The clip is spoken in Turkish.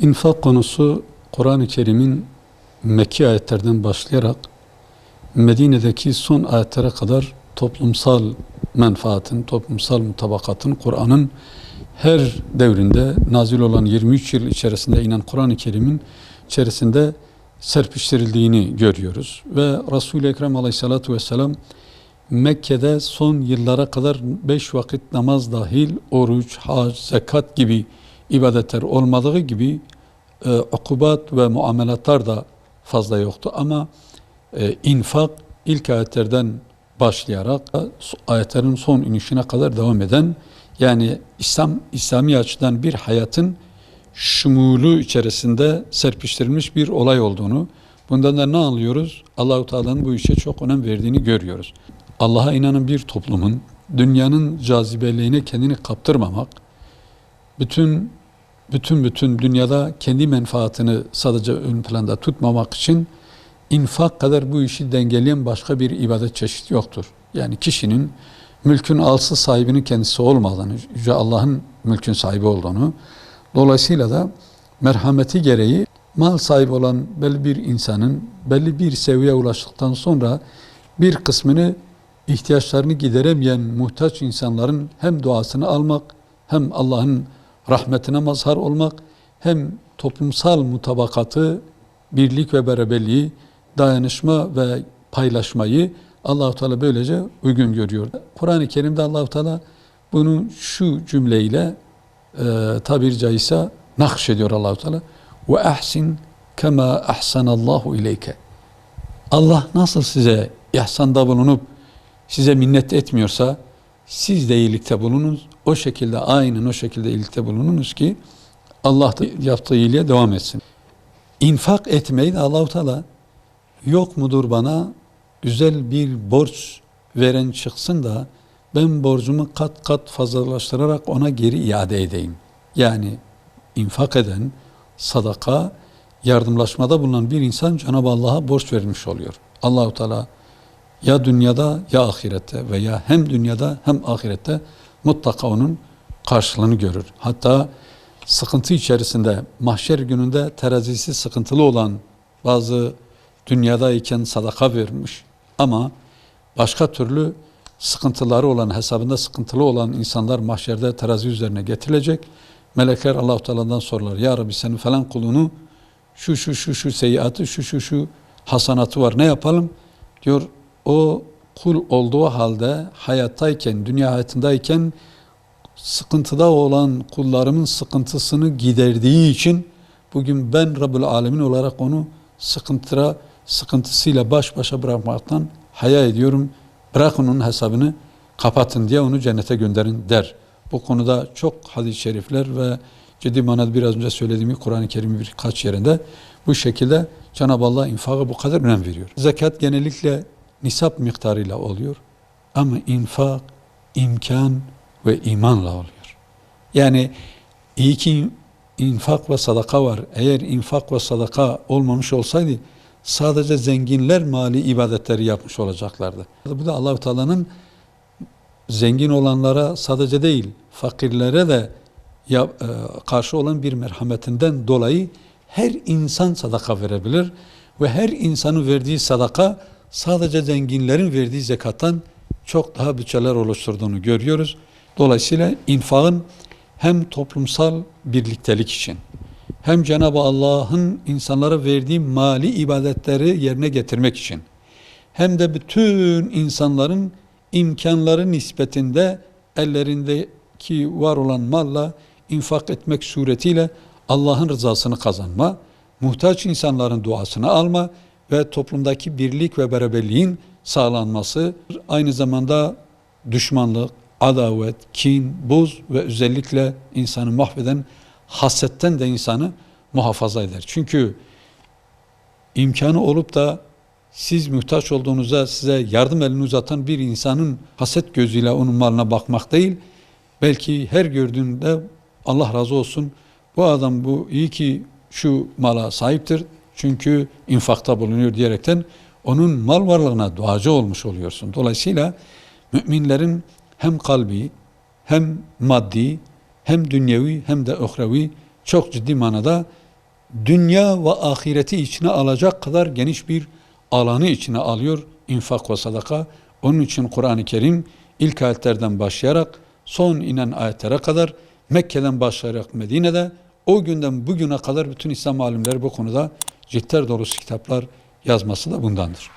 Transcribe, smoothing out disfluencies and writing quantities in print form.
İnfak konusu Kur'an-ı Kerim'in Mekki ayetlerden başlayarak Medine'deki son ayetlere kadar toplumsal menfaatin, toplumsal mutabakatın Kur'an'ın her devrinde nazil olan 23 yıl içerisinde inen Kur'an-ı Kerim'in içerisinde serpiştirildiğini görüyoruz. Ve Resul-i Ekrem Aleyhisselatü Vesselam Mekke'de son yıllara kadar 5 vakit namaz dahil oruç, hac, zekat gibi ibadetler olmadığı gibi ukubat ve muamelatlar da fazla yoktu. Ama infak ilk ayetlerden başlayarak ayetlerin son inişine kadar devam eden, yani İslami açıdan bir hayatın şumulu içerisinde serpiştirilmiş bir olay olduğunu, bundan da ne anlıyoruz? Allah-u Teala'nın bu işe çok önem verdiğini görüyoruz. Allah'a inanan bir toplumun dünyanın cazibeliğine kendini kaptırmamak, bütün dünyada kendi menfaatini sadece ön planda tutmamak için infak kadar bu işi dengeleyen başka bir ibadet çeşidi yoktur. Yani kişinin mülkün asıl sahibinin kendisi olmadığını, Yüce Allah'ın mülkün sahibi olduğunu, dolayısıyla da merhameti gereği mal sahibi olan belli bir insanın belli bir seviyeye ulaştıktan sonra bir kısmını ihtiyaçlarını gideremeyen muhtaç insanların hem duasını almak, hem Allah'ın rahmetine mazhar olmak, hem toplumsal mutabakatı, birlik ve beraberliği, dayanışma ve paylaşmayı Allah-u Teala böylece uygun görüyor. Kur'an-ı Kerim'de Allah-u Teala bunu şu cümleyle tabiri caizse nakşediyor Allah-u Teala. Ve ahsin kema ahsanallahu ileyke. Allah nasıl size ihsanda bulunup size minnet etmiyorsa siz de iyilikte bulununuz. O şekilde, aynen o şekilde iyilikte bulununuz ki Allah da yaptığı iyiliğe devam etsin. İnfak etmeyi de Allah-u Teala yok mudur bana güzel bir borç veren çıksın da ben borcumu kat kat fazlalaştırarak ona geri iade edeyim. Yani infak eden, sadaka, yardımlaşmada bulunan bir insan Cenab-ı Allah'a borç vermiş oluyor. Allah-u Teala ya dünyada ya ahirette veya hem dünyada hem ahirette mutlaka onun karşılığını görür. Hatta sıkıntı içerisinde mahşer gününde terazisi sıkıntılı olan, bazı dünyadayken sadaka vermiş ama başka türlü sıkıntıları olan, hesabında sıkıntılı olan insanlar mahşerde terazi üzerine getirilecek. Melekler Allah-u Teala'dan sorarlar. Ya Rabbi, senin falan kulunu şu seyyiatı, şu hasanatı var, ne yapalım? Diyor, o kul olduğu halde hayattayken, dünya hayatındayken sıkıntıda olan kullarımın sıkıntısını giderdiği için bugün ben Rabbül Alemin olarak onu sıkıntısıyla baş başa bırakmaktan haya ediyorum. Bırakın onun hesabını, kapatın diye onu cennete gönderin der. Bu konuda çok hadis-i şerifler ve ciddi manada biraz önce söylediğim Kur'an-ı Kerim'in birkaç yerinde bu şekilde Cenab-ı Allah infaka bu kadar önem veriyor. Zekat genellikle nisap miktarıyla oluyor ama infak imkan ve imanla oluyor. Yani iyi ki infak ve sadaka var. Eğer infak ve sadaka olmamış olsaydı sadece zenginler mali ibadetleri yapmış olacaklardı. Bu da Allah-u Teala'nın zengin olanlara sadece değil, fakirlere de karşı olan bir merhametinden dolayı her insan sadaka verebilir ve her insanın verdiği sadaka sadece zenginlerin verdiği zekattan çok daha bütçeler oluşturduğunu görüyoruz. Dolayısıyla infakın hem toplumsal birliktelik için, hem Cenab-ı Allah'ın insanlara verdiği mali ibadetleri yerine getirmek için, hem de bütün insanların imkanları nispetinde ellerindeki var olan malla infak etmek suretiyle Allah'ın rızasını kazanma, muhtaç insanların duasını alma ve toplumdaki birlik ve beraberliğin sağlanması, aynı zamanda düşmanlık, adavet, kin, buz ve özellikle insanı mahveden hasetten de insanı muhafaza eder. Çünkü imkanı olup da siz muhtaç olduğunuzda size yardım elini uzatan bir insanın haset gözüyle onun malına bakmak değil, belki her gördüğünde Allah razı olsun, bu adam bu iyi ki şu mala sahiptir çünkü infakta bulunuyor diyerekten onun mal varlığına duacı olmuş oluyorsun. Dolayısıyla müminlerin hem kalbi, hem maddi, hem dünyevi, hem de uhrevi çok ciddi manada dünya ve ahireti içine alacak kadar geniş bir alanı içine alıyor infak ve sadaka. Onun için Kur'an-ı Kerim ilk ayetlerden başlayarak son inen ayetlere kadar, Mekke'den başlayarak Medine'de, o günden bugüne kadar bütün İslam alimleri bu konuda ciltler dolusu kitaplar yazması da bundandır.